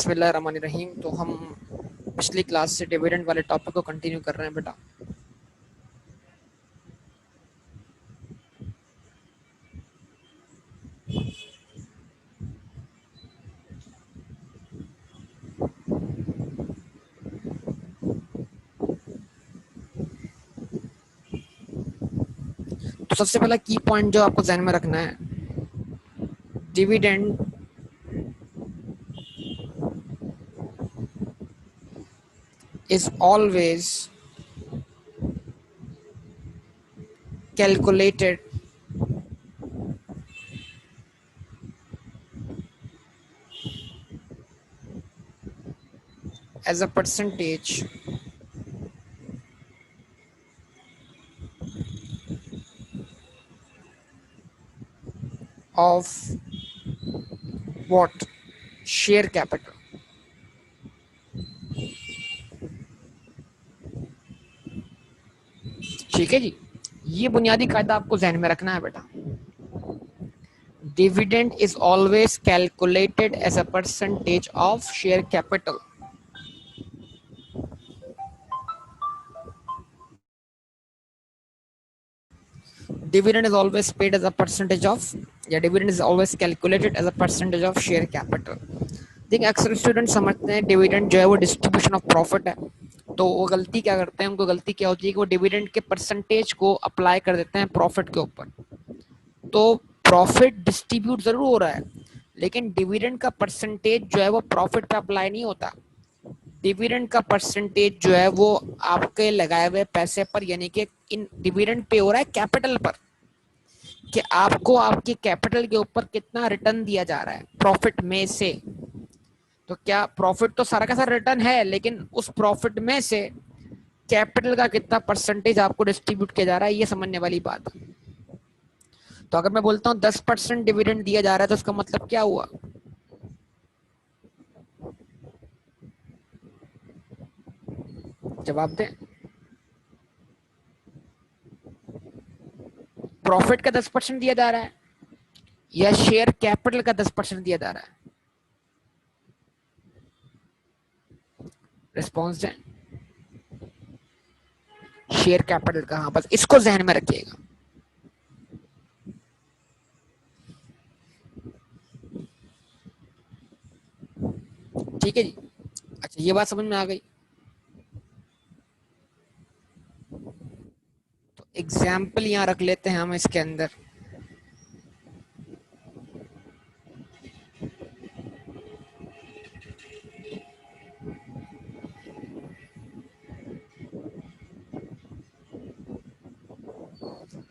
बिस्मिल्लाहिर्रहमानिर्रहीम। तो हम पिछली क्लास से डिविडेंड वाले टॉपिक को कंटिन्यू कर रहे हैं बेटा। तो सबसे पहला की पॉइंट जो आपको ध्यान में रखना है, dividend is always calculated as a percentage of what? Share capital। ठीक है जी, ये बुनियादी कायदा आपको ध्यान में रखना है बेटा। Dividend is always calculated as a percentage of share capital. Dividend is always paid as a percentage of, या dividend is always calculated as a percentage of share capital। देखिए अक्सर स्टूडेंट समझते हैं डिविडेंड जो है वो डिस्ट्रीब्यूशन ऑफ प्रॉफिट है, तो वो गलती क्या करते हैं, उनको गलती क्या होती है कि वो डिविडेंड के परसेंटेज को अप्लाई कर देते हैं प्रॉफिट के ऊपर। तो प्रॉफिट डिस्ट्रीब्यूट जरूर हो रहा है, लेकिन डिविडेंड का परसेंटेज जो है वो प्रॉफिट पे अप्लाई नहीं होता। डिविडेंड का परसेंटेज जो है वो आपके लगाए हुए पैसे पर, यानी कि इन डिविडेंड पे हो रहा है कैपिटल पर, कि आपको आपकी कैपिटल के ऊपर कितना रिटर्न दिया जा रहा है प्रॉफिट में से। तो क्या प्रॉफिट तो सारा का सारा रिटर्न है, लेकिन उस प्रॉफिट में से कैपिटल का कितना परसेंटेज आपको डिस्ट्रीब्यूट किया जा रहा है, ये समझने वाली बात है। तो अगर मैं बोलता हूँ 10% डिविडेंड दिया जा रहा है, तो उसका मतलब क्या हुआ? जवाब दें। प्रॉफिट का 10% दिया जा रहा है या शेयर कैपिटल का 10% दिया जा रहा है? रिस्पॉन्स दें। शेयर कैपिटल का, हाँ, बस इसको जहन में रखिएगा। ठीक है जी। अच्छा, ये बात समझ में आ गई। तो एग्जाम्पल यहां रख लेते हैं हम इसके अंदर।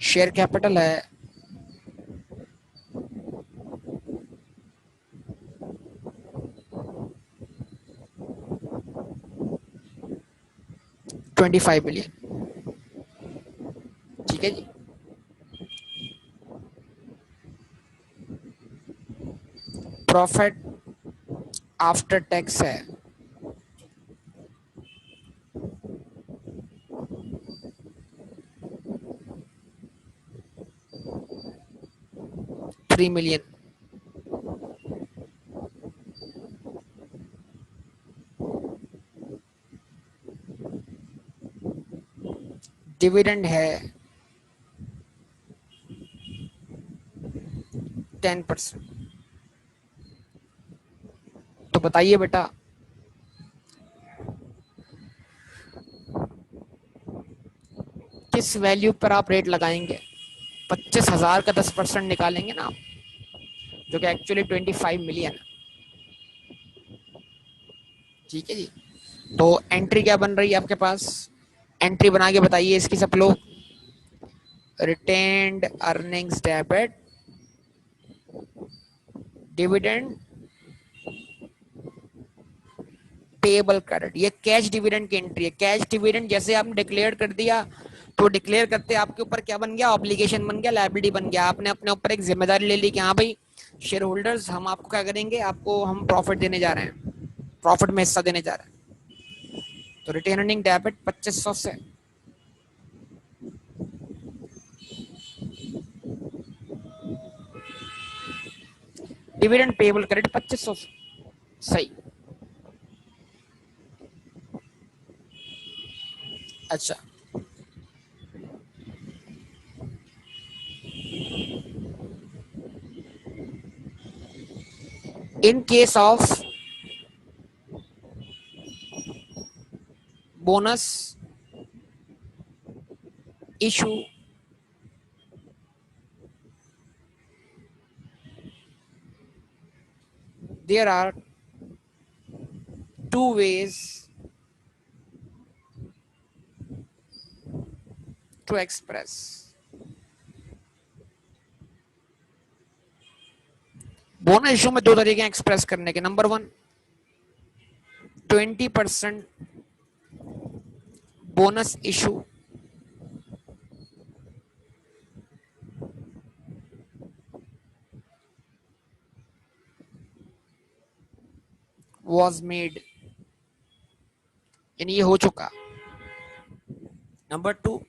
शेयर कैपिटल है 25 बिलियन। ठीक है जी। प्रॉफिट आफ्टर टैक्स है 3 मिलियन। डिविडेंड है 10%। तो बताइए बेटा, किस वैल्यू पर आप रेट लगाएंगे? 25,000 का 10% निकालेंगे ना आप, जो कि एक्चुअली 25 मिलियन है। ठीक है जी। तो एंट्री क्या बन रही है आपके पास? एंट्री बना के बताइए इसकी सब लोग। Retained earnings debit dividend payable credit. ये कैश डिविडेंड की एंट्री है। कैश डिविडेंड जैसे आपने डिक्लेयर कर दिया, तो डिक्लेयर करते आपके ऊपर क्या बन गया? ऑब्लिगेशन बन गया, लायबिलिटी बन गया। आपने अपने ऊपर एक जिम्मेदारी ले ली कि हाँ भाई शेयर होल्डर्स, हम आपको क्या करेंगे, आपको हम प्रॉफिट देने जा रहे हैं, प्रॉफिट में हिस्सा देने जा रहे हैं। तो रिटेन अर्निंग डेबिट 2500 से डिविडेंड पेएबल क्रेडिट 2500 से। सही। अच्छा, in case of bonus issue, there are two ways to express. Bonus issue में दो तरीके हैं एक्सप्रेस करने के. Number one, 20% bonus issue was made, यानी ये हो चुका. Number two,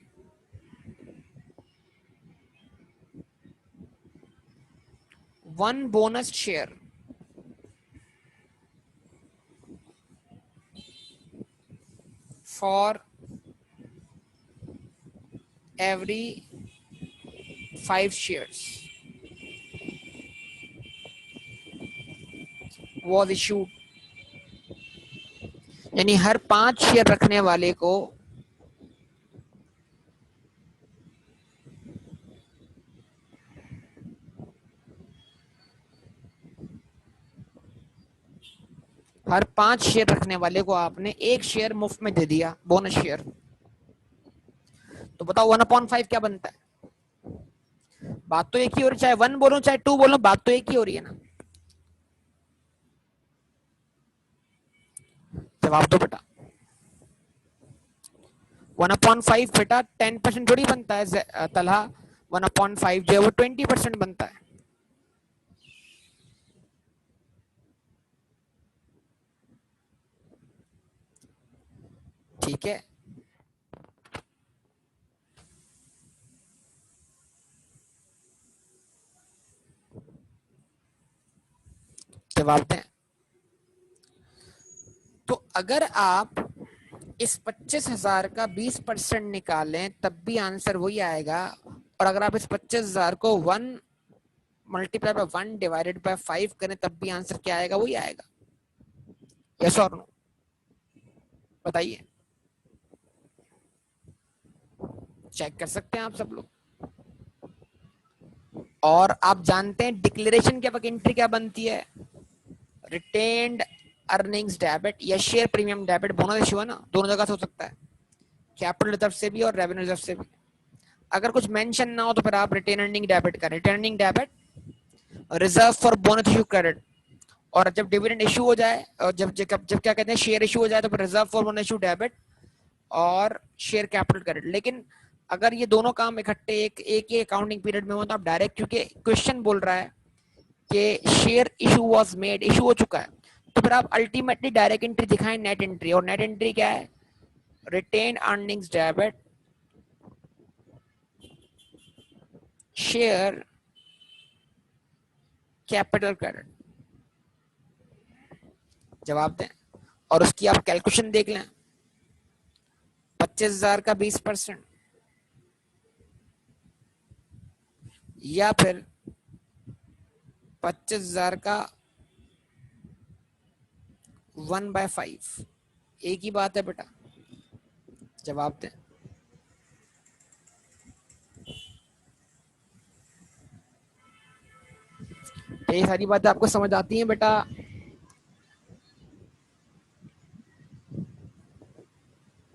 one bonus share for every 5 shares was issued, यानी हर 5 शेयर रखने वाले को हर 5 शेयर रखने वाले को आपने एक शेयर मुफ्त में दे दिया, बोनस शेयर. तो बताओ 1/5 क्या बनता है? बात तो एक ही हो रही, चाहे 1 बोलो चाहे 2 बोलो, बात तो एक ही हो रही है ना. जवाब दो बेटा. 1/5 बेटा 10% थोड़ी बनता है तलहा. 1/5 जो है वो 20% बनता है. ठीक है, जवाब दें. तो अगर आप इस 25,000 का 20% निकालें तब भी आंसर वही आएगा. और अगर आप इस 25,000 को 1 मल्टीप्लाई बाय 1 डिवाइडेड बाय 5 करें तब भी आंसर क्या आएगा? वही आएगा. यस और नो? बताइए, चेक कर सकते हैं आप सब लोग. और आप जानते हैं डिक्लेरेशन के वक्त एंट्री क्या बनती है? रिटेन्ड अर्निंग्स डेबिट या share premium debit. Bonus issue है ना, दोनों जगह से हो सकता है, कैपिटल रिजर्व से भी और रेवेन्यू रिजर्व से भी. अगर कुछ मेंशन ना हो तो फिर आप रिटेन अर्निंग डेबिट करें. Retain earning debit, reserve for bonus issue credit. और जब डिविडेंड इशू हो जाए, और जब क्या कहते हैं शेयर इशू हो जाए तो फिर reserve for bonus issue debit और शेयर कैपिटल क्रेडिट. लेकिन अगर ये दोनों काम इकट्ठे एक ही अकाउंटिंग पीरियड में हो तो आप डायरेक्ट, क्योंकि क्वेश्चन बोल रहा है कि share issue was made, issue हो चुका है, तो फिर आप अल्टीमेटली डायरेक्ट एंट्री दिखाएं, नेट एंट्री. और नेट एंट्री क्या है? Retain earnings debit, share capital credit. जवाब दें और उसकी आप कैलकुलेशन देख लें. 25,000 का 20% या फिर 25,000 का 1/5, एक ही बात है बेटा. जवाब दें. ये सारी बातें आपको समझ आती हैं बेटा?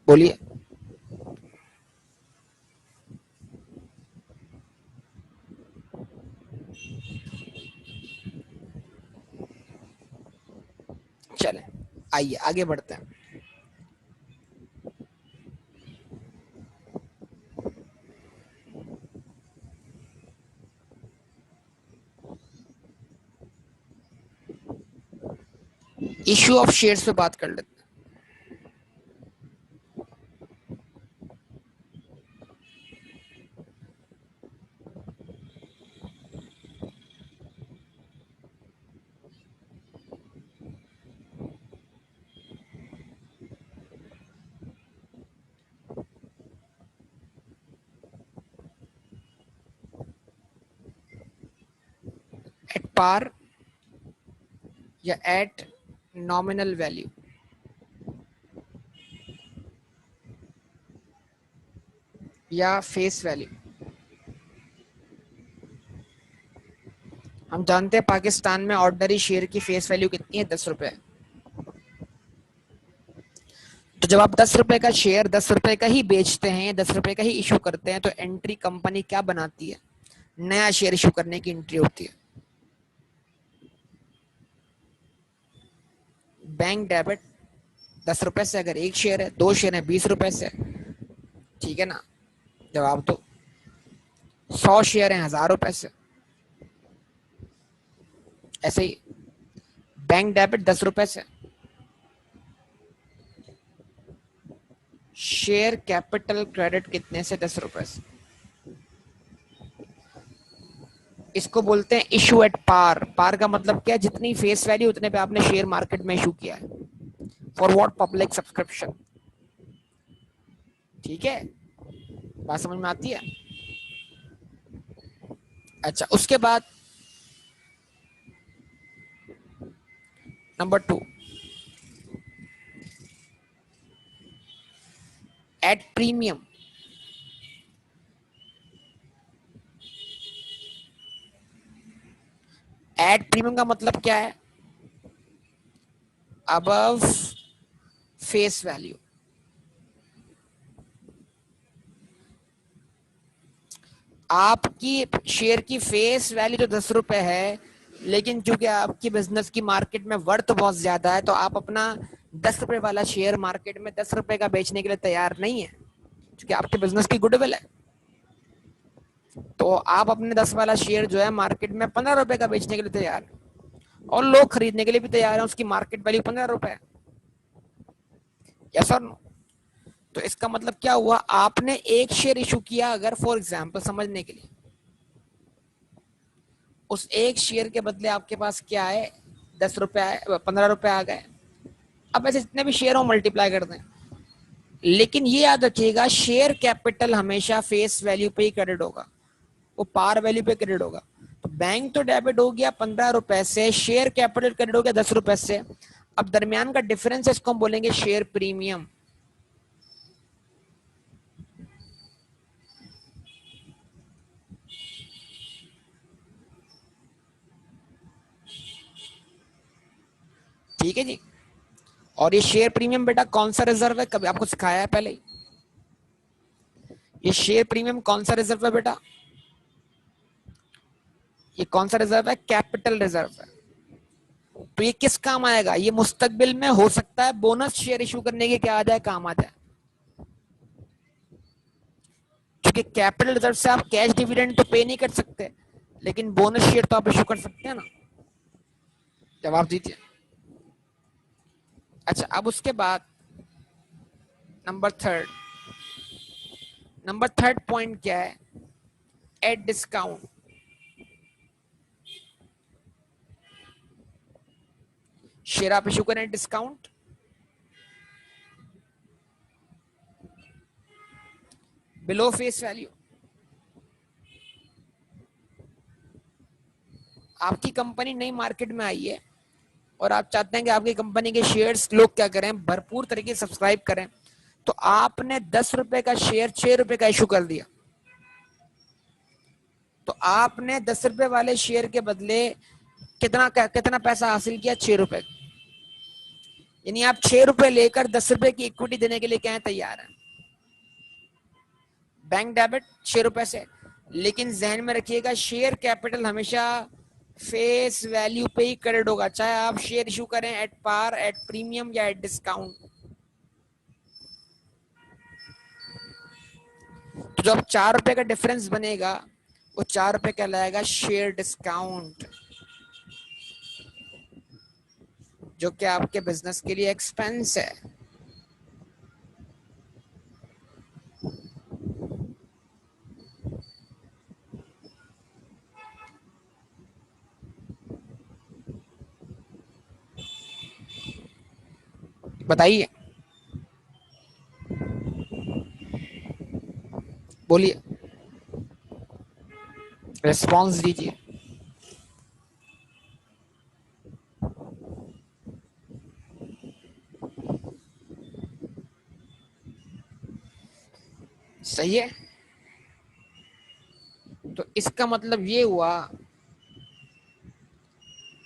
बोलिए. चले आइए आगे बढ़ते हैं. इश्यू ऑफ शेयर्स पे बात कर लेते हैं. पार या एट नॉमिनल वैल्यू? या फेस वैल्यू? हम जानते हैं पाकिस्तान में ऑर्डिनरी शेयर की फेस वैल्यू कितनी है? 10 रुपए। तो जब आप 10 रुपए का शेयर 10 रुपए का ही बेचते हैं, 10 रुपए का ही इशू करते हैं, तो एंट्री कंपनी क्या बनाती है? नया शेयर इशू करने की एंट्री होती है। बैंक डेबिट 10 रुपए से, अगर एक शेयर है, 2 शेयर है 20 रुपए से, ठीक है ना? जवाब दो। 100 शेयर है 1000 रुपए से। ऐसे ही बैंक डेबिट 10 रुपए से। शेयर कैपिटल क्रेडिट कितने से? 10 रुपए से। इसको बोलते हैं इशू एट पार। पार का मतलब क्या है? जितनी फेस वैल्यू उतने पे आपने शेयर मार्केट में इशू किया है। For what? Public subscription. ठीक है, बात समझ में आती है? अच्छा, उसके बाद number 2, at premium. At premium का मतलब क्या है? Above face value. आपकी शेयर की फेस वैल्यू तो 10 रुपए है, लेकिन चूंकि आपकी बिजनेस की मार्केट में वर्थ बहुत ज्यादा है, तो आप अपना 10 रुपए वाला शेयर मार्केट में 10 रुपए का बेचने के लिए तैयार नहीं है, क्योंकि आपके बिजनेस की गुडविल है। तो आप अपने 10 वाला शेयर जो है मार्केट में 15 रुपए का बेचने के लिए तैयार है, और लोग खरीदने के लिए भी तैयार है। उसकी मार्केट वैल्यू 15 रुपए है। यस और नो? तो इसका मतलब क्या हुआ? आपने एक शेयर इशू किया, अगर फॉर एग्जाम्पल समझने के लिए, उस एक शेयर के बदले आपके पास क्या है? 10 रुपए आए, 15 रुपए आ गए। अब ऐसे जितने भी शेयर हो मल्टीप्लाई कर दें, लेकिन ये याद रखिएगा, शेयर कैपिटल हमेशा फेस वैल्यू पे ही क्रेडिट होगा, वो पार वैल्यू पे क्रेडिट होगा। तो बैंक तो डेबिट हो गया 15 रुपए से, शेयर कैपिटल क्रेडिट हो गया 10 रुपए से। अब दरमियान का डिफरेंस है, इसको हम बोलेंगे शेयर प्रीमियम। ठीक है जी। और ये शेयर प्रीमियम बेटा कौन सा रिजर्व है? कभी आपको सिखाया है पहले? ये शेयर प्रीमियम कौन सा रिजर्व है बेटा? ये कौन सा रिजर्व है? कैपिटल रिजर्व है। तो ये किस काम आएगा? ये मुस्तकबिल में हो सकता है बोनस शेयर इशू करने के क्या आ जाए, काम आ जाए। क्योंकि कैपिटल रिजर्व से आप कैश डिविडेंड तो पे नहीं कर सकते, लेकिन बोनस शेयर तो आप इशू कर सकते हैं ना। जवाब दीजिए। अच्छा, अब उसके बाद नंबर थर्ड, पॉइंट क्या है? At discount. शेयर आप इशू करें डिस्काउंट, बिलो फेस वैल्यू। आपकी कंपनी नई मार्केट में आई है और आप चाहते हैं कि आपकी कंपनी के शेयर्स लोग क्या करें, भरपूर तरीके से सब्सक्राइब करें। तो आपने 10 रुपए का शेयर 6 रुपए का इशू कर दिया। तो आपने 10 रुपए वाले शेयर के बदले कितना कितना पैसा हासिल किया? 6 रुपए। यानी आप 6 रुपए लेकर 10 रुपए की इक्विटी देने के लिए क्या है? तैयार है। बैंक डेबिट 6 रुपए से, लेकिन जहन में रखिएगा शेयर कैपिटल हमेशा फेस वैल्यू पे ही क्रेडिट होगा, चाहे आप शेयर इशू करें एट पार, एट प्रीमियम या एट डिस्काउंट। तो जब 4 रुपए का डिफरेंस बनेगा, वो 4 रुपए कहलाएगा शेयर डिस्काउंट, जो कि आपके बिजनेस के लिए एक्सपेंस है। बताइए, बोलिए, रिस्पॉन्स दीजिए। सही है। तो इसका मतलब ये हुआ,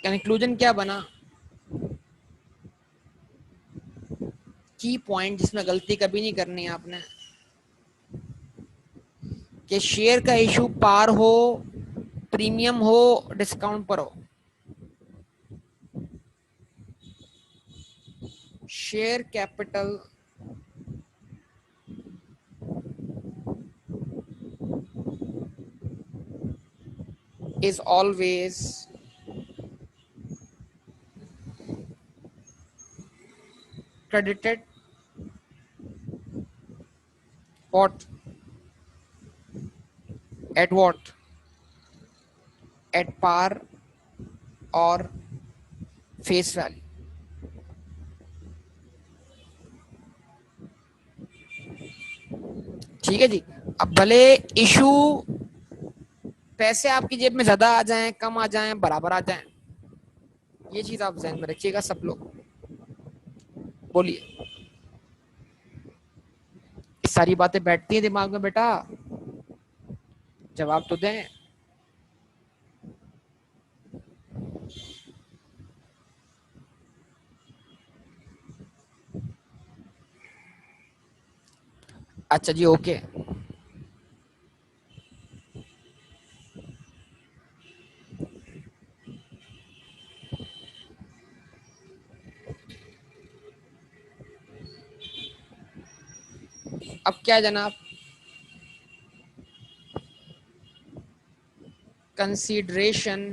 कंक्लूजन क्या बना, की पॉइंट जिसमें गलती कभी नहीं करनी है आपने, कि शेयर का इशू पार हो, प्रीमियम हो, डिस्काउंट पर हो, share capital is always credited what at what at par और फेस वैल्यू। ठीक है जी। अब भले इशू पैसे आपकी जेब में ज्यादा आ जाएं, कम आ जाएं, बराबर आ जाएं, ये चीज आप ध्यान में रखिएगा सब लोग। बोलिए, सारी बातें बैठती हैं दिमाग में बेटा, जवाब तो दें। अच्छा जी, ओके। अब क्या जनाब, कंसीडरेशन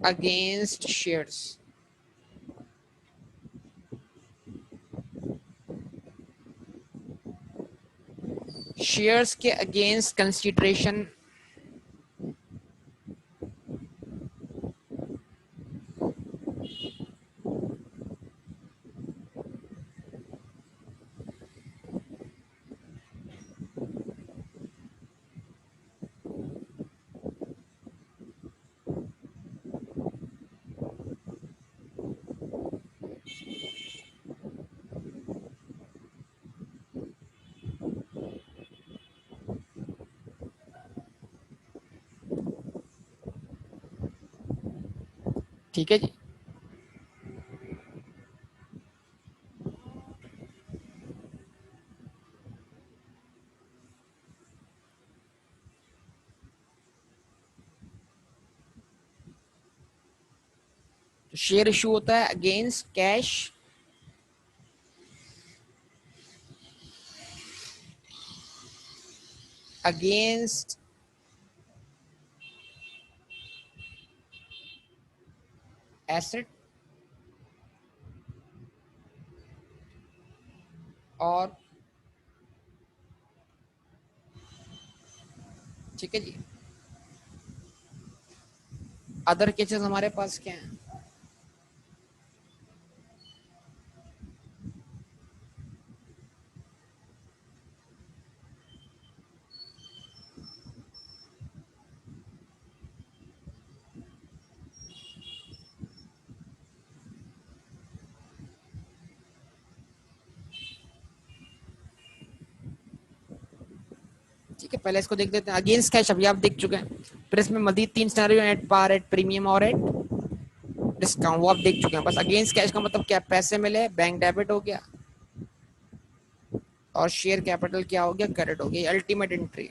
अगेंस्ट शेयर्स, शेयर्स के अगेंस्ट कंसीडरेशन ठीक है जी। तो शेयर इशू होता है अगेंस्ट कैश, अगेंस्ट एसेट और, ठीक है जी, अदर केसेस हमारे पास क्या है। ठीक है, पहले इसको देख लेते हैं। अगेंस्ट कैश अभी आप देख चुके हैं, फिर इसमें मजीद तीन scenario, at par, at premium और एट डिस्काउंट, वो आप देख चुके हैं। बस अगेंस्ट कैश का मतलब क्या, पैसे मिले, बैंक डेबिट हो गया, और शेयर कैपिटल क्या हो गया, क्रेडिट हो गया। Ultimate entry.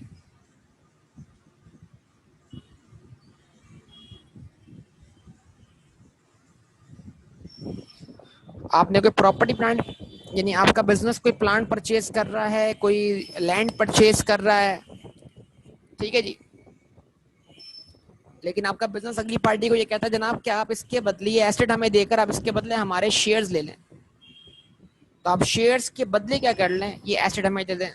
आपने कोई प्रॉपर्टी प्लांट, यानी आपका बिजनेस कोई प्लांट परचेज कर रहा है, कोई लैंड परचेज कर रहा है, ठीक है जी, लेकिन आपका बिजनेस अगली पार्टी को ये कहता है जनाब क्या आप इसके बदले, ये एसेट हमें देकर आप इसके बदले हमारे शेयर्स ले लें, तो आप शेयर्स के बदले क्या कर लें, ये एसेट हमें दे दें।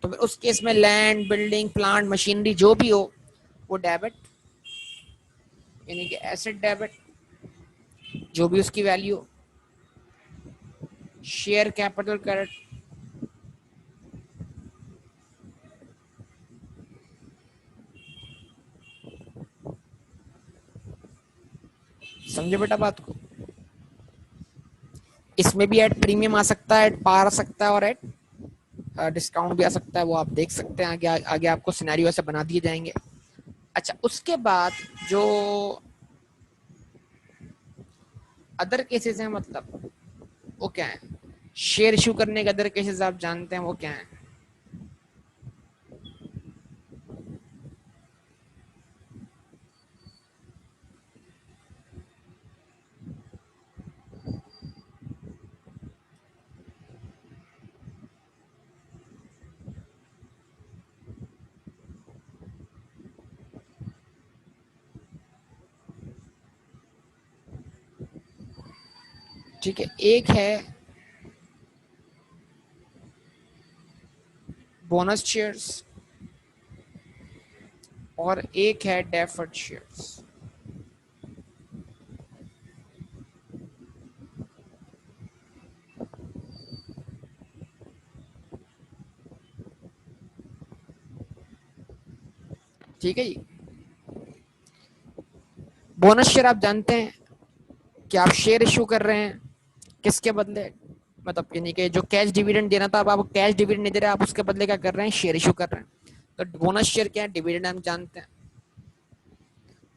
तो फिर उस केस में लैंड, बिल्डिंग, प्लांट, मशीनरी जो भी हो, वो डेबिट, यानी कि एसेट डेबिट, जो भी उसकी वैल्यू, शेयर कैपिटल क्रेडिट। समझे बेटा बात को। इसमें भी एट प्रीमियम आ सकता है, एट पार आ सकता है और एट डिस्काउंट भी आ सकता है। वो आप देख सकते हैं, आगे आगे आपको सिनेरियो ऐसे बना दिए जाएंगे। अच्छा, उसके बाद जो अदर केसेस हैं, मतलब वो क्या है? शेयर इशू करने के अदर केसेस आप जानते हैं वो क्या है? ठीक है, एक है बोनस शेयर्स और एक है डेफर्ड शेयर्स। ठीक है जी। बोनस शेयर आप जानते हैं कि आप शेयर इशू कर रहे हैं किसके बदले? मतलब यानी कि जो कैश डिविडेंड देना था, अब आप कैश डिविडेंड नहीं दे रहे, आप उसके बदले क्या कर रहे हैं? शेयर इशू कर रहे हैं। तो बोनस शेयर क्या है? डिविडेंड हम जानते हैं।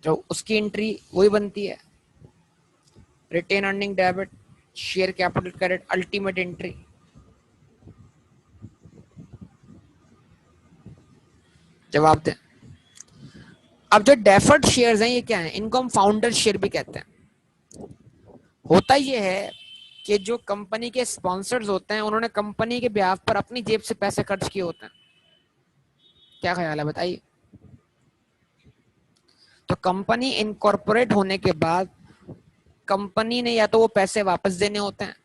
जो उसकी एंट्री वही बनती है, retain earning debit, share capital credit, ultimate entry. जवाब दें। अब जो डेफर्ड शेयर्स हैं ये क्या है? इनको हम फाउंडर शेयर भी कहते हैं। होता ये है कि जो कंपनी के स्पॉन्सर्स होते हैं उन्होंने कंपनी के ब्याह पर अपनी जेब से पैसे खर्च किए होते हैं। क्या ख्याल है, बताइए? तो कंपनी इनकॉर्पोरेट होने के बाद कंपनी ने या तो वो पैसे वापस देने होते हैं,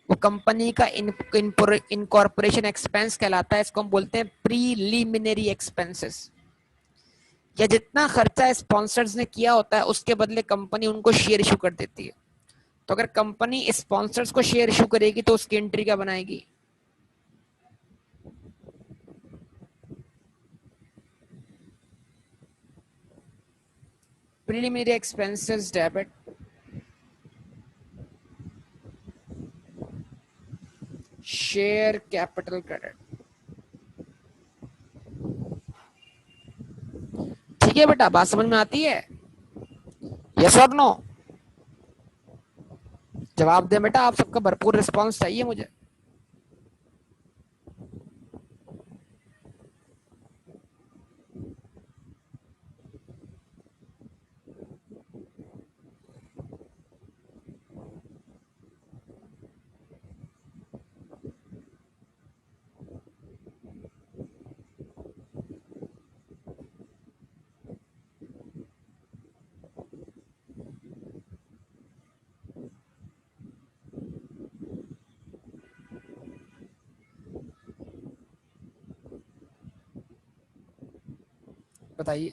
वो कंपनी का इनकॉर्पोरेशन एक्सपेंस कहलाता है, इसको हम बोलते हैं प्रीलिमिनरी एक्सपेंसेस। या जितना खर्चा स्पॉन्सर्स ने किया होता है उसके बदले कंपनी उनको शेयर इशू कर देती है। तो अगर कंपनी स्पॉन्सर्स को शेयर इशू करेगी तो उसकी एंट्री क्या बनाएगी? Preliminary expenses debit, share capital credit. ठीक है बेटा, बात समझ में आती है? यस और नो? जवाब दे बेटा, आप सबका भरपूर रिस्पांस चाहिए मुझे। बताइए।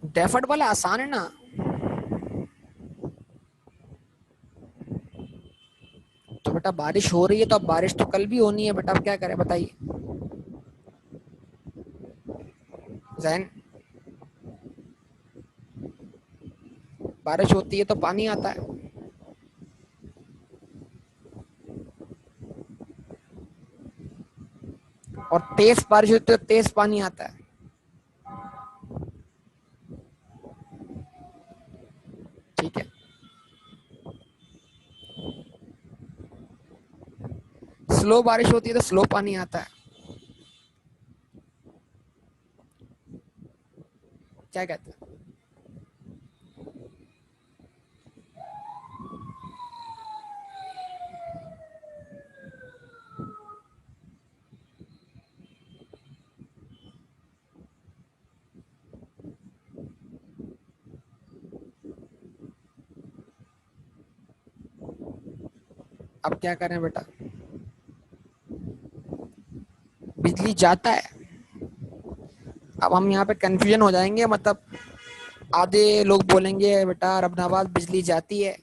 डेफर्ड वाला आसान है ना? तो बेटा बारिश हो रही है, तो अब बारिश तो कल भी होनी है बेटा, अब क्या करें बताइए? जैन, बारिश होती है तो पानी आता है, और तेज बारिश होती है तो तेज पानी आता है। ठीक है। स्लो बारिश होती है तो स्लो पानी आता है। क्या कहते हैं? अब क्या करें बेटा? बिजली जाता है। अब हम यहाँ पे कंफ्यूजन हो जाएंगे, मतलब आधे लोग बोलेंगे बेटा रबनाबाद बिजली जाती है,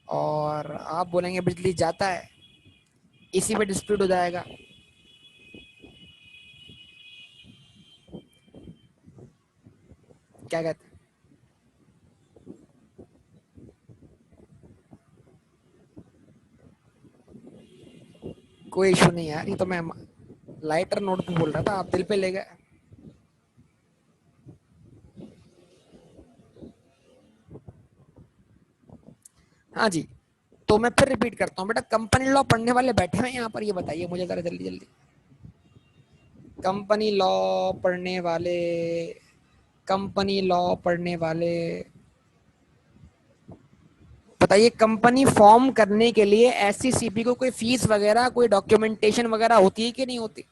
और आप बोलेंगे बिजली जाता है। इसी पे डिस्प्यूट हो जाएगा। क्या कहते हैं? कोई इशू नहीं यार, ये तो मैं लाइटर नोट पे बोल रहा था, आप दिल पे ले गए। हाँ जी, तो मैं फिर रिपीट करता हूँ बेटा, कंपनी लॉ पढ़ने वाले बैठे हैं यहाँ पर, ये बताइए मुझे जरा जल्दी जल्दी। कंपनी लॉ पढ़ने वाले, कंपनी लॉ पढ़ने वाले बताइए, कंपनी फॉर्म करने के लिए एससीसीपी को कोई फीस वगैरह, कोई डॉक्यूमेंटेशन वगैरह होती है कि नहीं होती?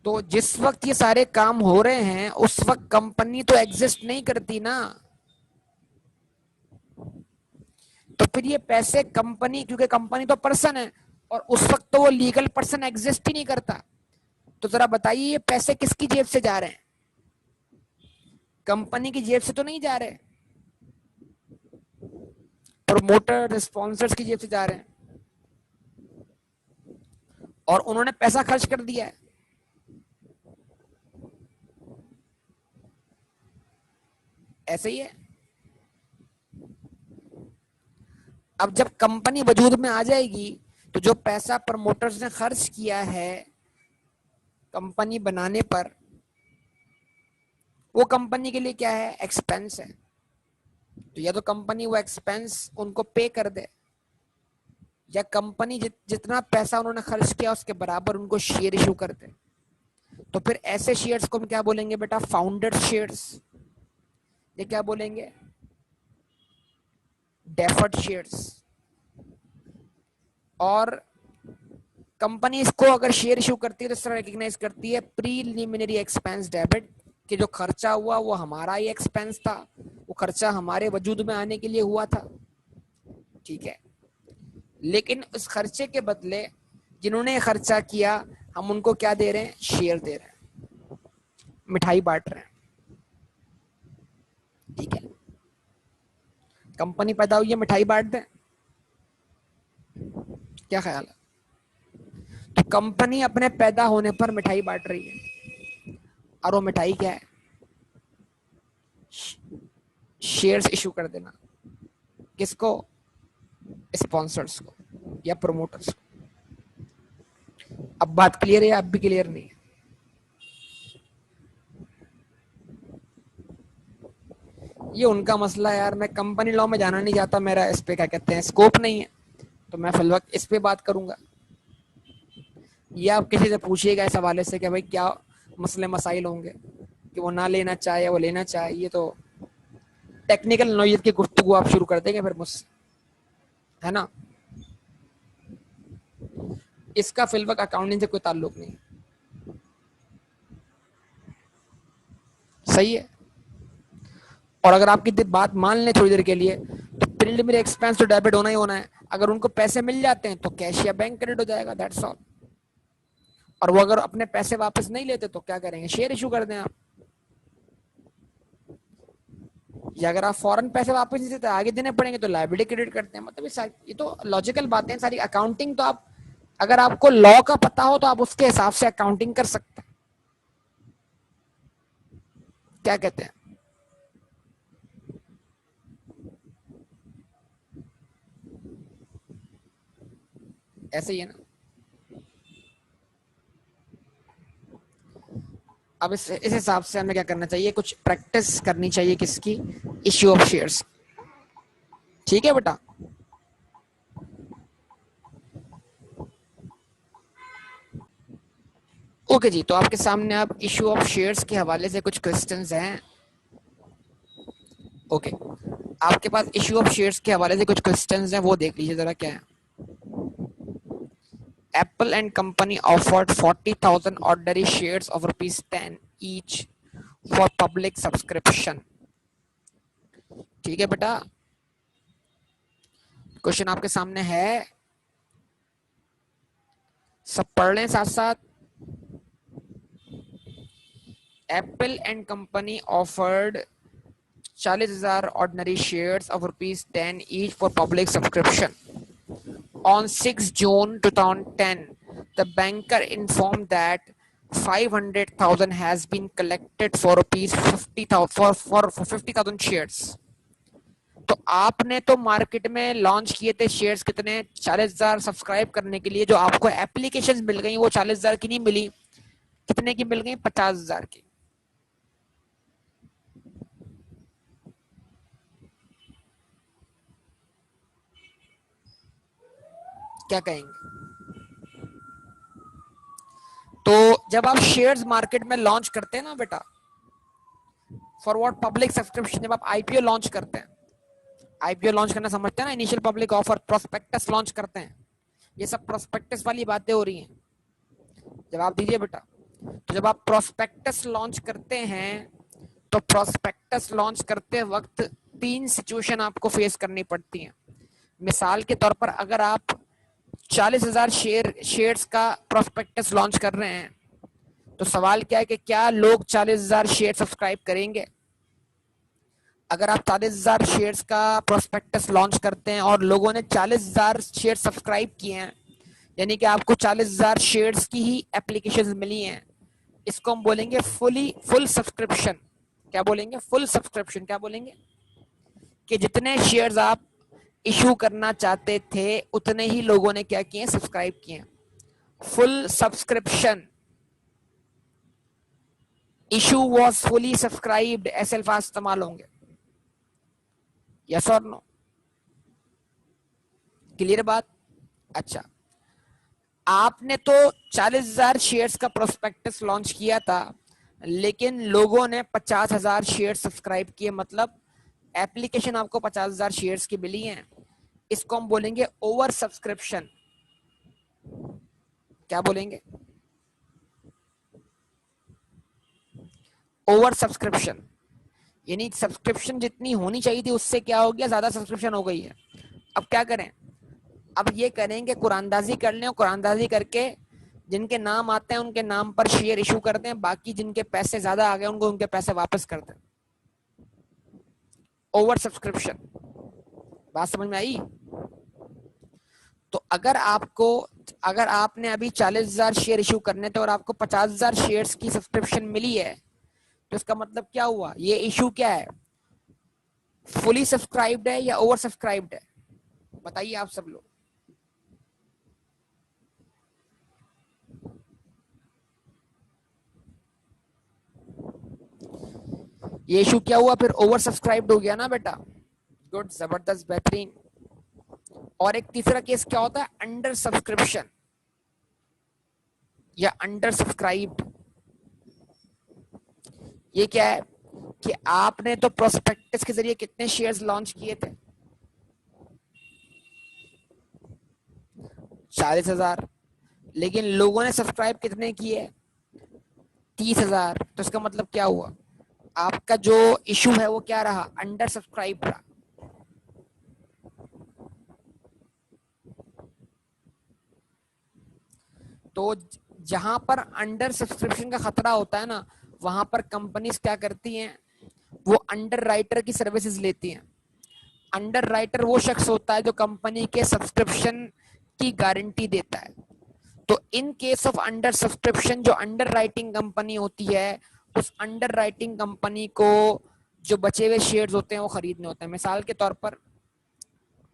तो जिस वक्त ये सारे काम हो रहे हैं उस वक्त कंपनी तो एग्जिस्ट नहीं करती ना, तो फिर ये पैसे कंपनी, क्योंकि कंपनी तो पर्सन है और उस वक्त तो वो लीगल पर्सन एग्जिस्ट ही नहीं करता, तो जरा बताइए ये पैसे किसकी जेब से जा रहे हैं? कंपनी की जेब से तो नहीं जा रहे, प्रोमोटर स्पॉन्सर्स की जेब से जा रहे हैं, और उन्होंने पैसा खर्च कर दिया है। ऐसे ही है। अब जब कंपनी वजूद में आ जाएगी तो जो पैसा प्रमोटर्स ने खर्च किया है कंपनी बनाने पर, वो कंपनी के लिए क्या है? एक्सपेंस है। तो या तो कंपनी वो एक्सपेंस उनको पे कर दे, या कंपनी जितना पैसा उन्होंने खर्च किया उसके बराबर उनको शेयर इशू कर दे। तो फिर ऐसे शेयर्स को हम क्या बोलेंगे बेटा? Founder shares. ये क्या बोलेंगे? Deferred shares. और कंपनी इसको अगर शेयर इशू करती है तो इस तरह रिकॉग्नाइज करती है प्रीलिमिनरी एक्सपेंस डेबिट, कि जो खर्चा हुआ वो हमारा ही एक्सपेंस था, वो खर्चा हमारे वजूद में आने के लिए हुआ था, ठीक है, लेकिन उस खर्चे के बदले जिन्होंने खर्चा किया हम उनको क्या दे रहे हैं? शेयर दे रहे हैं, मिठाई बांट रहे हैं, ठीक है। कंपनी पैदा हुई है, मिठाई बांट दें, क्या ख्याल है? तो कंपनी अपने पैदा होने पर मिठाई बांट रही है, और वो मिठाई क्या है? शेयर्स इशू कर देना। किसको? स्पॉन्सर्स को या प्रोमोटर्स को। अब बात क्लियर है या अब भी क्लियर नहीं है? ये उनका मसला है यार, मैं कंपनी लॉ में जाना नहीं चाहता, मेरा इस पे क्या कहते हैं स्कोप नहीं है, तो मैं फिल वक्त इस पे बात करूंगा। ये आप किसी से पूछिएगा इस हवाले से कि भाई क्या मसले मसाइल होंगे कि वो ना लेना चाहे या वो लेना चाहे, ये तो टेक्निकल नौयत की गुफ्तगू आप शुरू कर देंगे फिर मुझसे, है ना। इसका फिलवक अकाउंटिंग से कोई ताल्लुक नहीं। सही है। और अगर आपकी बात मान लें थोड़ी देर के लिए, तो प्रीलिमिनरी एक्सपेंस तो डेबिट होना ही होना है। अगर उनको पैसे मिल जाते हैं तो कैश या बैंक क्रेडिट हो जाएगा, दैट्स ऑल। और वो अगर अपने पैसे वापस नहीं लेते तो क्या करेंगे? शेयर इशू कर दें आप। या अगर आप फॉरन पैसे वापस नहीं देते आगे देने पड़ेंगे तो लायबिलिटी क्रेडिट करते हैं। मतलब ये तो लॉजिकल बातें सारी। अकाउंटिंग तो आप, अगर आपको लॉ का पता हो तो आप उसके हिसाब से अकाउंटिंग कर सकते हैं। क्या कहते हैं? ऐसे ही है ना। अब इस हिसाब से हमें क्या करना चाहिए? कुछ प्रैक्टिस करनी चाहिए किसकी? Issue of shares. ठीक है बेटा। ओके जी, तो आपके सामने आप इश्यू ऑफ शेयर्स के हवाले से कुछ क्वेश्चंस हैं। ओके, आपके पास इश्यू ऑफ शेयर्स के हवाले से कुछ क्वेश्चंस हैं, वो देख लीजिए जरा क्या है। Apple and company offered 40,000 ordinary shares of rupees 10 each for public subscription। ठीक है बेटा, क्वेश्चन आपके सामने है, सब पढ़ लें साथ साथ। Apple and company offered 40,000 ordinary shares of rupees 10 each for public subscription. On 6 June 2010, the banker informed that 500,000 has been collected for rupees 50,000 for 50,000 shares. तो आपने तो मार्केट में लॉन्च किए थे शेयर्स कितने, 40,000 सब्सक्राइब करने के लिए, जो आपको एप्लीकेशन मिल गई वो 40,000 की नहीं मिली, कितने की मिल गई, 50,000 की। क्या कहेंगे? तो जब आप शेयर्स मार्केट में लॉन्च करते हैं ना बेटा, फॉर व्हाट, पब्लिक सब्सक्रिप्शन, जब आप आईपीओ लॉन्च करते हैं, आईपीओ लॉन्च करना समझते हैं ना, initial public offer, prospectus launch करते हैं, ये सब प्रोस्पेक्टस वाली बातें हो रही हैं। जवाब दीजिए बेटा। तो जब आप प्रोस्पेक्टस लॉन्च करते हैं, तो प्रोस्पेक्टस लॉन्च करते वक्त 3 सिचुएशन आपको फेस करनी पड़ती हैं। मिसाल के तौर पर अगर आप 40,000 शेयर्स का प्रोस्पेक्टस लॉन्च कर रहे हैं, तो सवाल क्या है कि क्या लोग 40,000 शेयर सब्सक्राइब करेंगे? अगर आप 40,000 शेयर्स का प्रोस्पेक्टस लॉन्च करते हैं और लोगों ने 40,000 शेयर सब्सक्राइब किए हैं, यानी कि आपको 40,000 शेयर्स की ही एप्लीकेशन मिली हैं, इसको हम बोलेंगे फुल सब्सक्रिप्शन। क्या बोलेंगे? Full subscription. क्या बोलेंगे? कि जितने शेयर्स आप इशू करना चाहते थे उतने ही लोगों ने क्या किए, सब्सक्राइब किए। Full subscription, issue was fully subscribed, ऐसे अल्फाज इस्तेमाल होंगे। यस और नो? क्लियर बात? अच्छा, आपने तो 40,000 शेयर्स का प्रोस्पेक्टस लॉन्च किया था, लेकिन लोगों ने 50,000 शेयर सब्सक्राइब किए, मतलब एप्लीकेशन आपको 50,000 शेयर्स की मिली हैं, इसको हम बोलेंगे ओवर सब्सक्रिप्शन। क्या बोलेंगे? ओवर सब्सक्रिप्शन, यानी सब्सक्रिप्शन जितनी होनी चाहिए थी उससे क्या हो गया, ज्यादा सब्सक्रिप्शन हो गई है। अब क्या करें? अब ये करेंगे कुरानदाजी कर लें, कुरानदाजी करके जिनके नाम आते हैं उनके नाम पर शेयर इशू करते हैं, बाकी जिनके पैसे ज्यादा आ गए उनको उनके पैसे वापस करते हैं। Over subscription. बात समझ में आई? तो अगर आपने अभी 40,000 शेयर इशू करने थे और आपको 50,000 शेयर्स की सब्सक्रिप्शन मिली है, तो इसका मतलब क्या हुआ, ये इशू क्या है, फुली सब्सक्राइब्ड है या ओवर सब्सक्राइब्ड है? बताइए आप सब लोग। ये इशू क्या हुआ, फिर ओवर सब्सक्राइब्ड हो गया ना बेटा। गुड, जबरदस्त, बेहतरीन। और एक तीसरा केस क्या होता है, अंडर सब्सक्रिप्शन या अंडर सब्सक्राइब्ड। ये क्या है कि आपने तो प्रोस्पेक्टस के जरिए कितने शेयर्स लॉन्च किए थे, 40,000, लेकिन लोगों ने सब्सक्राइब कितने किए, 30,000। तो इसका मतलब क्या हुआ, आपका जो इशू है वो क्या रहा, अंडर सब्सक्राइब रहा। तो जहां पर अंडर सब्सक्रिप्शन का खतरा होता है ना, वहां पर कंपनीज क्या करती हैं, वो अंडर राइटर की सर्विसेज लेती हैं। अंडर राइटर वो शख्स होता है जो कंपनी के सब्सक्रिप्शन की गारंटी देता है। तो in case of under subscription, जो अंडर राइटिंग कंपनी होती है, उस अंडर राइटिंग कंपनी को जो बचे हुए शेयर्स होते हैं वो खरीदने होते हैं। मिसाल के तौर पर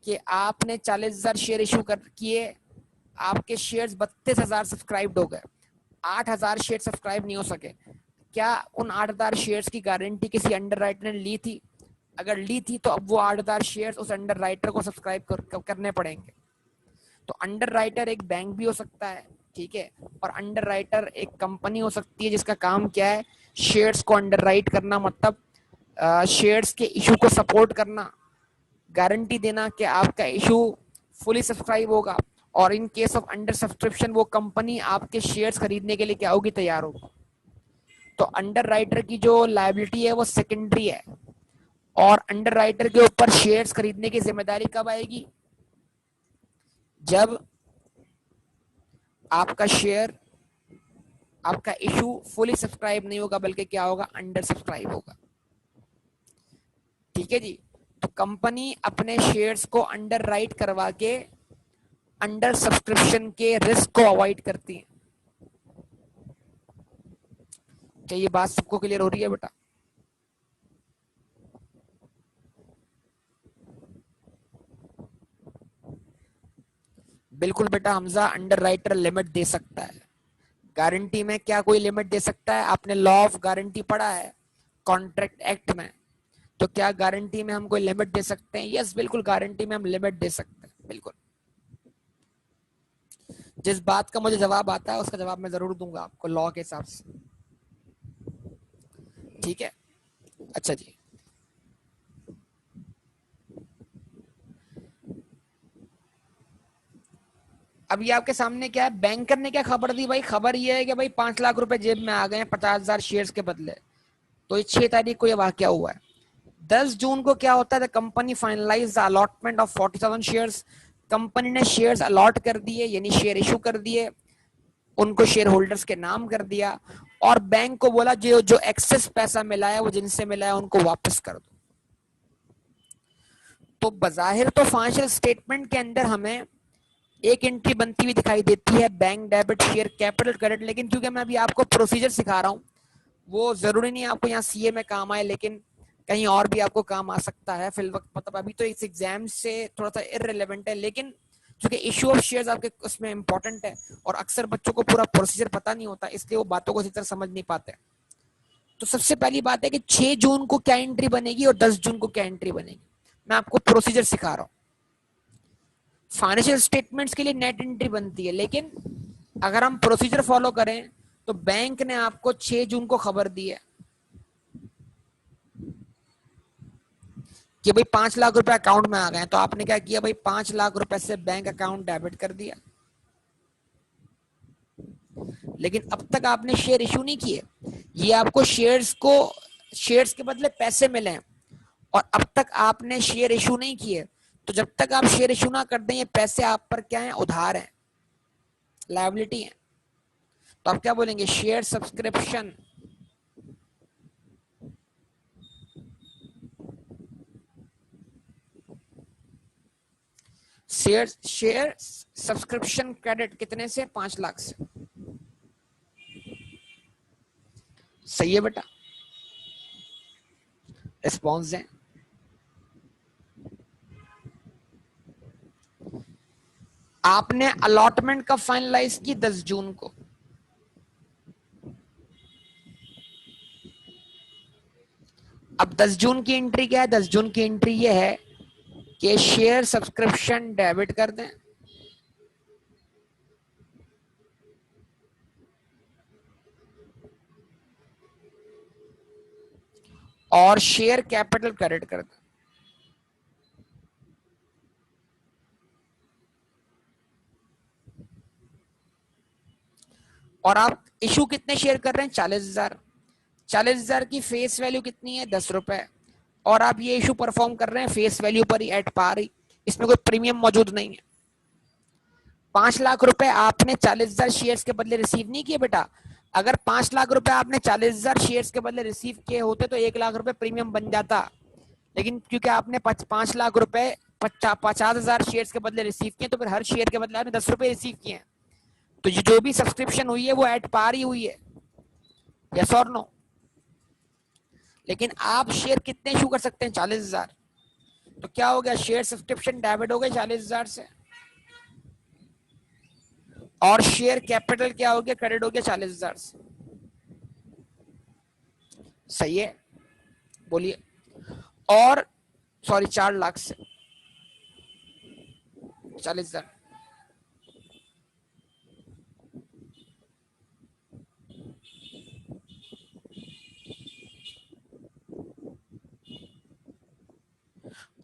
कि आपने 40,000 शेयर इशू कर किए, आपके शेयर्स 32,000 सब्सक्राइब्ड हो गए, 8,000 शेयर सब्सक्राइब नहीं हो सके। क्या उन 8,000 शेयर्स की गारंटी किसी अंडर राइटर ने ली थी? अगर ली थी तो अब वो 8,000 शेयर्स उस अंडर राइटर को सब्सक्राइब करने पड़ेंगे। तो अंडर राइटर एक बैंक भी हो सकता है, ठीक है, और अंडर राइटर एक कंपनी हो सकती है जिसका काम क्या है, शेयर्स को अंडर राइट करना, मतलब शेयर्स के इशू को सपोर्ट करना, गारंटी देना कि आपका इशू फुली सब्सक्राइब होगा, और in case of under subscription वो कंपनी आपके शेयर्स खरीदने के लिए क्या होगी, तैयार होगी। तो अंडर राइटर की जो लायबिलिटी है वो सेकेंडरी है, और अंडर राइटर के ऊपर शेयर्स खरीदने की जिम्मेदारी कब आएगी, जब आपका शेयर, आपका इशू फुली सब्सक्राइब नहीं होगा, बल्कि क्या होगा, अंडर सब्सक्राइब होगा। ठीक है जी। तो कंपनी अपने शेयर्स को अंडर राइट करवा के अंडर सब्सक्रिप्शन के रिस्क को अवॉइड करती है। क्या ये बात सबको क्लियर हो रही है बेटा? बिल्कुल बेटा हमजा, अंडर राइटर लिमिट दे सकता है। गारंटी में क्या कोई लिमिट दे सकता है? आपने लॉ ऑफ गारंटी पढ़ा है कॉन्ट्रैक्ट एक्ट में, तो क्या गारंटी में हम कोई लिमिट दे सकते हैं? यस बिल्कुल, गारंटी में हम लिमिट दे सकते हैं, बिल्कुल। जिस बात का मुझे जवाब आता है उसका जवाब मैं जरूर दूंगा आपको लॉ के हिसाब से, ठीक है। अच्छा जी, अभी आपके सामने क्या है, बैंकर ने क्या खबर दी भाई? खबर ये है कि भाई 5 लाख रुपए जेब में आ गए हैं 50,000 शेयर्स के बदले। तो ये 6 तारीख को ये वाकया हुआ है। 10 जून को क्या होता है? Company finalise the allotment of 47 shares. Company ने शेयर्स अलॉट कर दिए, यानी शेयर इशू कर दिए, उनको शेयर होल्डर्स के नाम कर दिया, और बैंक को बोला जो जो एक्सेस पैसा मिला है वो जिनसे मिला है उनको वापस कर दो। तो बजाहिर तो फाइनेंशियल स्टेटमेंट के अंदर हमें एक एंट्री बनती हुई दिखाई देती है, bank debit share capital credit, लेकिन क्योंकि मैं अभी आपको प्रोसीजर सिखा रहा हूँ, वो जरूरी नहीं आपको यहाँ सीए में काम आए, लेकिन कहीं और भी आपको काम आ सकता है फिल वक्त। मतलब अभी तो इस एग्जाम से थोड़ा सा इररिलेवेंट है, लेकिन क्योंकि इशू ऑफ शेयर्स आपके उसमें इंपॉर्टेंट है और अक्सर बच्चों को पूरा प्रोसीजर पता नहीं होता, इसलिए वो बातों को अच्छी तरह समझ नहीं पाते। तो सबसे पहली बात है कि 6 जून को क्या एंट्री बनेगी और 10 जून को क्या एंट्री बनेगी। मैं आपको प्रोसीजर सिखा रहा हूँ। फाइनेंशियल स्टेटमेंट्स के लिए नेट एंट्री बनती है, लेकिन अगर हम प्रोसीजर फॉलो करें तो बैंक ने आपको 6 जून को खबर दी है कि भाई 5 लाख रुपए अकाउंट में आ गए, तो आपने क्या किया भाई? 5 लाख रुपए से बैंक अकाउंट डेबिट कर दिया, लेकिन अब तक आपने शेयर इशू नहीं किए। ये आपको शेयर्स के बदले पैसे मिले हैं और अब तक आपने शेयर इशू नहीं किए। तो जब तक आप शेयर इशू ना कर दें, ये पैसे आप पर क्या है? उधार है, लायबिलिटी है। तो आप क्या बोलेंगे? Share subscription, share subscription credit कितने से? 5 लाख से। सही है बेटा, रिस्पॉन्स दें। आपने अलॉटमेंट कब फाइनलाइज की? 10 जून को। अब 10 जून की एंट्री क्या है? 10 जून की एंट्री ये है कि शेयर सब्सक्रिप्शन डेबिट कर दें और शेयर कैपिटल क्रेडिट कर दें। और आप इशू कितने शेयर कर रहे हैं? 40,000। 40,000 की फेस वैल्यू कितनी है? 10 रुपए। और आप ये इशू परफॉर्म कर रहे हैं फेस वैल्यू पर ही, एट पार ही, इसमें कोई प्रीमियम मौजूद नहीं है। 5 लाख रुपए आपने 40,000 शेयर्स के बदले रिसीव नहीं किए बेटा। अगर 5 लाख रुपए आपने 40,000 शेयर्स के बदले रिसीव किए होते तो 1 लाख रुपए प्रीमियम बन जाता, लेकिन क्योंकि आपने 5 लाख रुपए 50,000 शेयर्स के बदले रिसीव किए, तो फिर हर शेयर के बदले आपने 10 रुपए रिसीव किए। तो ये जो भी सब्सक्रिप्शन हुई है वो एट पार ही हुई है, यस और नो। लेकिन आप शेयर कितने इशू कर सकते हैं? 40,000। तो क्या हो गया? शेयर सब्सक्रिप्शन डेबिट हो गए 40,000 से, और शेयर कैपिटल क्या हो गया? क्रेडिट हो गया 40,000 से। सही है, बोलिए। और सॉरी, 4 लाख से 40,000।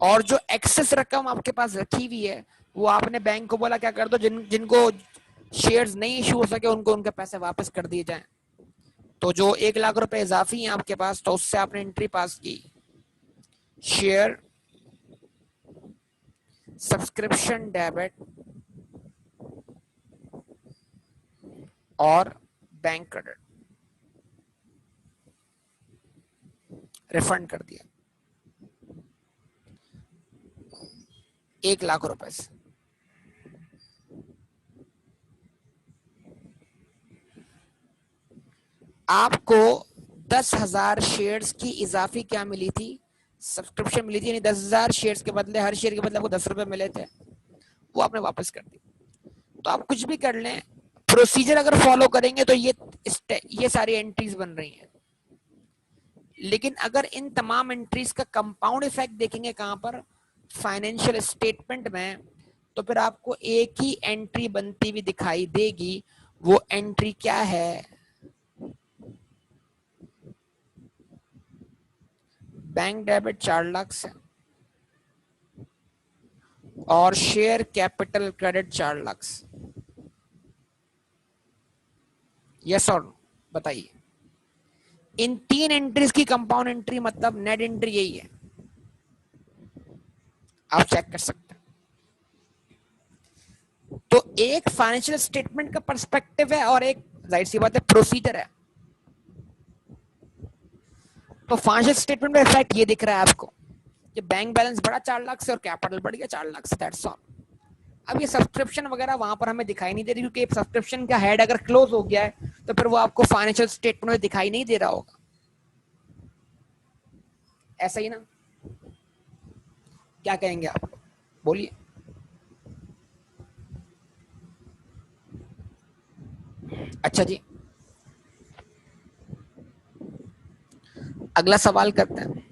और जो एक्सेस रकम आपके पास रखी हुई है वो आपने बैंक को बोला क्या कर दो, जिनको शेयर्स नहीं इशू हो सके उनको उनके पैसे वापस कर दिए जाएं। तो जो 1 लाख रुपए इजाफी है आपके पास, तो उससे आपने एंट्री पास की, शेयर सब्सक्रिप्शन डेबिट और बैंक क्रेडिट, रिफंड कर दिया 1 लाख रुपए से। आपको 10,000 शेयर्स की इजाफी क्या मिली थी? सब्सक्रिप्शन मिली थी, यानी 10,000 शेयर्स के बदले, हर शेयर के बदले आपको 10 रुपए मिले थे, वो आपने वापस कर दी। तो आप कुछ भी कर लें, प्रोसीजर अगर फॉलो करेंगे तो ये सारी एंट्रीज बन रही हैं। लेकिन अगर इन तमाम एंट्रीज का कंपाउंड इफेक्ट देखेंगे कहां पर, फाइनेंशियल स्टेटमेंट में, तो फिर आपको एक ही एंट्री बनती हुई दिखाई देगी। वो एंट्री क्या है? बैंक डेबिट 4 लाख से और शेयर कैपिटल क्रेडिट 4 लाख से। यस और नो बताइए। इन 3 एंट्रीज की कंपाउंड एंट्री मतलब नेट एंट्री यही है, आप चेक कर सकते हैं। तो एक फाइनेंशियल स्टेटमेंट का पर्सपेक्टिव है और एक जाहिर सी बात है प्रोसीजर है। तो फाइनेंशियल स्टेटमेंट में इफेक्ट ये दिख रहा है आपको कि बैंक बैलेंस बढ़ा 4 लाख से और कैपिटल बढ़ गया 4 लाख से, दैट्स ऑल। अब ये सब्सक्रिप्शन वगैरह वहां पर हमें दिखाई नहीं दे रही, क्योंकि सब्सक्रिप्शन का हेड अगर क्लोज हो गया है तो फिर वो आपको फाइनेंशियल स्टेटमेंट में दिखाई नहीं दे रहा होगा, ऐसा ही ना? क्या कहेंगे आप, बोलिए। अच्छा जी, अगला सवाल करते हैं।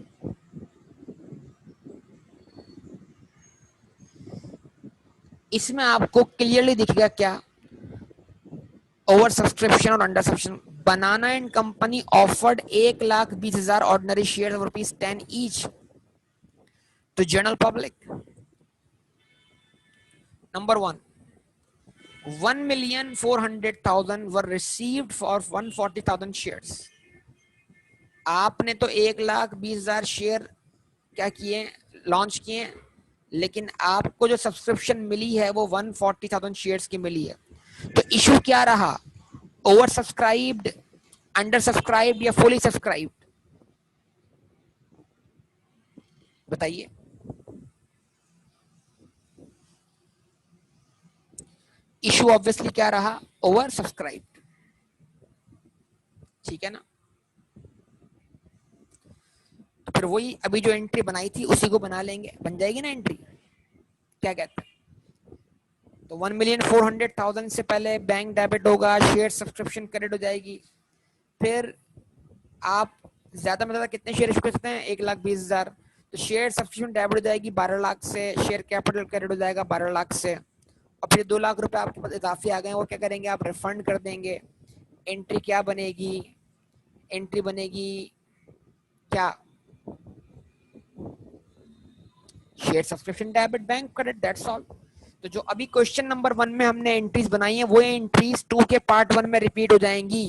इसमें आपको क्लियरली दिखेगा क्या, ओवर सब्सक्रिप्शन और अंडर सब्सक्रिप्शन। बनाना and company offered 1,20,000 ordinary share of ₹10 each to general public. Number 1, 1,400,000 were received for 140,000 shares. आपने तो 1,20,000 शेयर क्या किए, लॉन्च किए, लेकिन आपको जो सब्सक्रिप्शन मिली है वो 140,000 शेयर्स की मिली है। तो इशू क्या रहा, ओवर सब्सक्राइब्ड, अंडर सब्सक्राइब्ड या फुली सब्सक्राइब्ड? बताइए। इशू ऑब्वियसली क्या रहा, ओवर सब्सक्राइब्ड, ठीक है ना? तो फिर वही अभी जो एंट्री बनाई थी उसी को बना लेंगे, बन जाएगी ना एंट्री, क्या कहते हैं? तो 1,400,000 से पहले बैंक डेबिट होगा, शेयर सब्सक्रिप्शन क्रेडिट हो जाएगी। फिर आप ज्यादा में ज्यादा कितने शेयर इशू कर सकते हैं, 1,20,000। तो शेयर सब्सक्रिप्शन डेबिट हो जाएगी 12 लाख से, शेयर कैपिटल क्रेडिट हो जाएगा 12 लाख से, और फिर 2 लाख रुपए आपके पास इजाफी आ गए, वो क्या करेंगे आप, रिफंड कर देंगे। एंट्री क्या बनेगी, एंट्री बनेगी क्या, share subscription debit bank credit, that's all. तो जो अभी क्वेश्चन नंबर 1 में हमने एंट्रीज बनाई है वो एंट्रीज 2 के पार्ट 1 में रिपीट हो जाएंगी।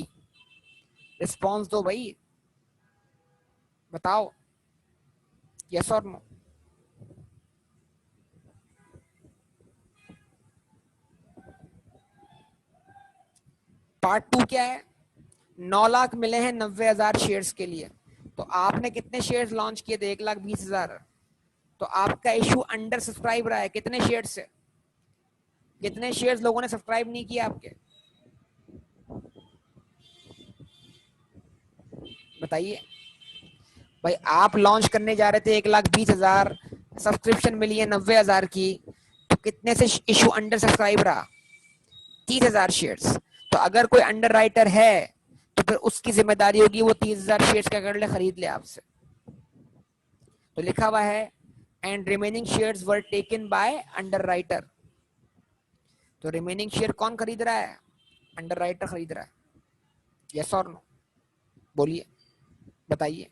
रिस्पॉन्स दो भाई, बताओ यस और नो। पार्ट 2 क्या है, 9 लाख मिले हैं 90,000 शेयर्स के लिए। तो आपने कितने शेयर्स लॉन्च किए थे, 1,20,000। तो आपका इशू अंडर सब्सक्राइब रहा है, कितने शेयर्स से, कितने शेयर्स लोगों ने सब्सक्राइब नहीं किए आपके, बताइए भाई। आप लॉन्च करने जा रहे थे 1,20,000, सब्सक्रिप्शन मिली है 90,000 की, तो कितने से इशू अंडर सब्सक्राइब रहा, 30,000 शेयर्स। तो अगर कोई अंडर राइटर है तो फिर उसकी जिम्मेदारी होगी वो 30,000 शेयर्स क्या कर ले, खरीद ले आपसे। तो लिखा हुआ है and remaining shares were taken by under writer. तो रिमेनिंग शेयर कौन खरीद रहा है, अंडर राइटर खरीद रहा है, यस और नो, बोलिए, बताइए।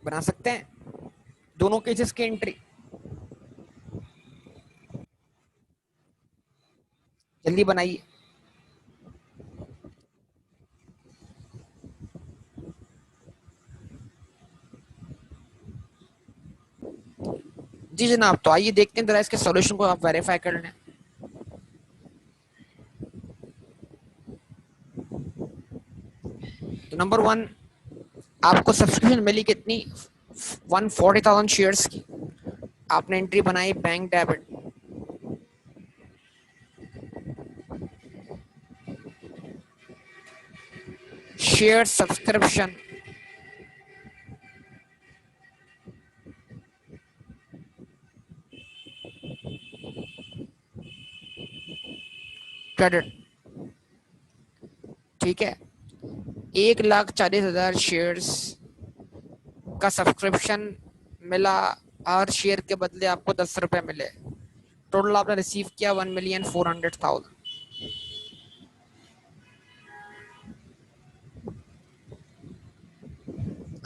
बना सकते हैं दोनों केसेस की एंट्री, जल्दी बनाइए। जी जनाब, तो आइए देखते हैं जरा इसके सॉल्यूशन को आप वेरीफाई कर लें। तो नंबर 1, आपको सब्सक्रिप्शन मिली कितनी, 140,000 शेयर्स की। आपने एंट्री बनाई bank debit, share subscription credit, ठीक है। 1,40,000 शेयर्स का सब्सक्रिप्शन मिला, हर शेयर के बदले आपको 10 रुपए मिले, टोटल आपने रिसीव किया 1,400,000।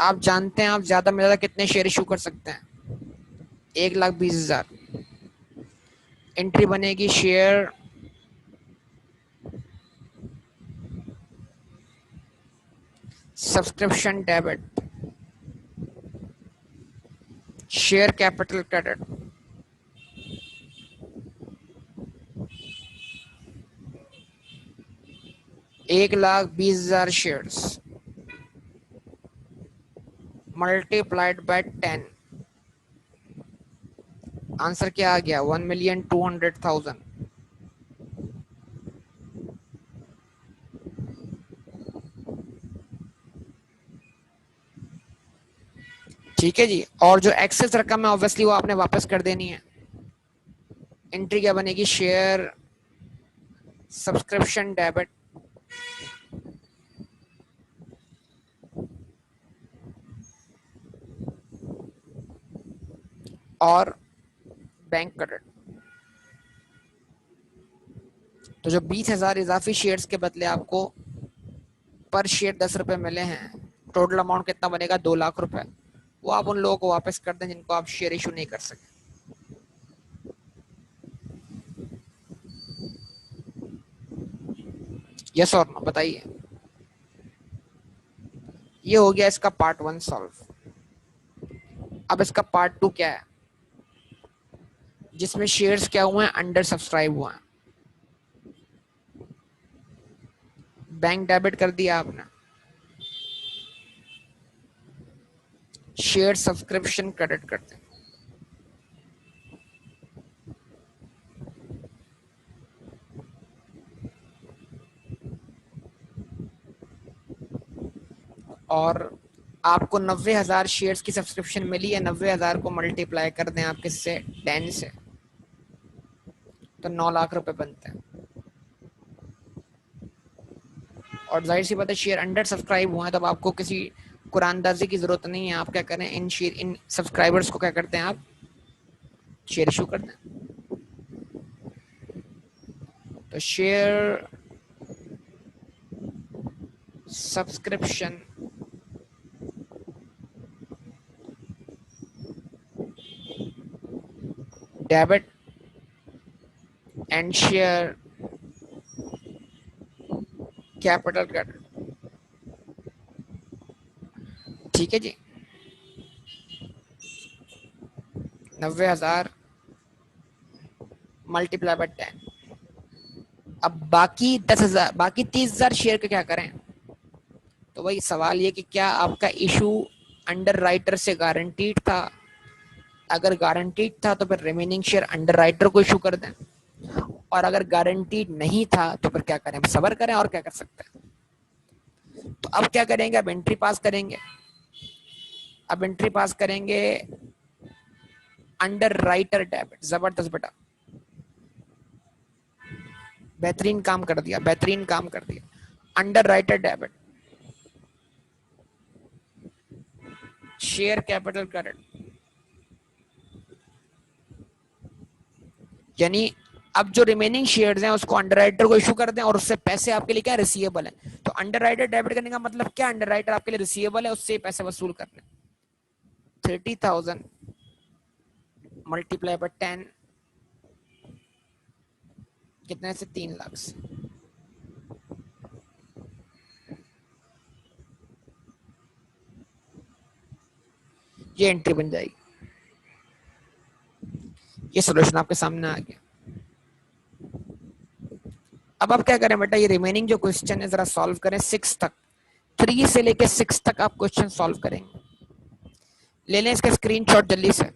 आप जानते हैं आप ज्यादा में ज्यादा कितने शेयर इशू कर सकते हैं? 1,20,000। एंट्री बनेगी share subscription debit, share capital credit. 1,20,000 shares multiplied by 10, answer क्या आ गया? 1,200,000। ठीक है जी। और जो एक्सेस रकम है ऑब्वियसली वो आपने वापस कर देनी है। एंट्री क्या बनेगी? शेयर सब्सक्रिप्शन डेबिट और बैंक क्रेडिट। तो जो 20,000 इजाफी शेयर्स के बदले आपको पर शेयर 10 रुपए मिले हैं, टोटल अमाउंट कितना बनेगा? 2,00,000 रुपए। वो आप उन लोगों को वापस कर दें जिनको आप शेयर इशू नहीं कर सके। यस और नो बताइए। ये हो गया इसका पार्ट 1 सॉल्व। अब इसका पार्ट 2 क्या है, जिसमें शेयर्स क्या हुए हैं? अंडर सब्सक्राइब हुए हैं। बैंक डेबिट कर दिया आपने, शेयर सब्सक्रिप्शन क्रेडिट करते हैं। और आपको 90,000 शेयर्स की सब्सक्रिप्शन मिली है, 90,000 को मल्टीप्लाई कर दें आप किससे? 10 से, तो 9,00,000 रुपए बनते हैं। और जाहिर सी बात है शेयर अंडर सब्सक्राइब हुआ है, तब आपको किसी कुरानदाजी की जरूरत नहीं है। आप क्या करें, इन सब्सक्राइबर्स को क्या करते हैं आप? शेयर इशू कर दें। तो share subscription debit and share capital credit. ठीक है जी। 90,000 मल्टीप्लाई बाय 10। अब बाकी 10,000, बाकी 30,000 शेयर का क्या करें? तो वही सवाल ये कि क्या आपका इशू अंडर राइटर से गारंटीड था? अगर गारंटीड था तो फिर रिमेनिंग शेयर अंडर राइटर को इशू कर दें, और अगर गारंटीड नहीं था तो फिर क्या करें? सबर करें, और क्या कर सकते हैं। तो अब क्या करेंगे? अब एंट्री पास करेंगे। अब एंट्री पास करेंगे अंडर राइटर डेबिट। जबरदस्त बेटा, बेहतरीन काम कर दिया, बेहतरीन काम कर दिया। Under writer debit, share capital credit. यानी अब जो रिमेनिंग शेयर्स हैं उसको अंडरराइटर को इशू कर दें, और उससे पैसे आपके लिए क्या रिसीवेबल है। तो अंडरराइटर डेबिट करने का मतलब क्या? अंडरराइटर आपके लिए रिसीवेबल है, उससे पैसे वसूल करने। 30,000 मल्टीप्लाई बाय 10, कितने से? 3,00,000 से। ये एंट्री बन जाएगी। ये सोल्यूशन आपके सामने आ गया। अब आप क्या करें बेटा, ये रिमेनिंग जो क्वेश्चन है जरा सॉल्व करें 6 तक। 3 से लेके 6 तक आप क्वेश्चन सॉल्व करेंगे। ले लें इसका स्क्रीनशॉट जल्दी से।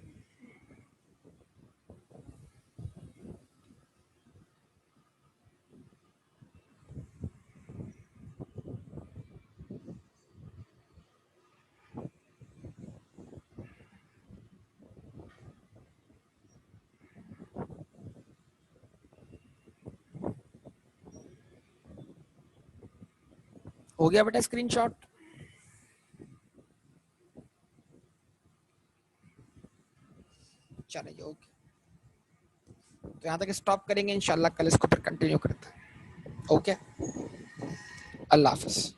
हो गया बेटा स्क्रीनशॉट? चलिए ओके, तो यहाँ तक स्टॉप करेंगे, इंशाल्लाह कल इसको फिर कंटिन्यू करते हैं। ओके, अल्लाह हाफिज।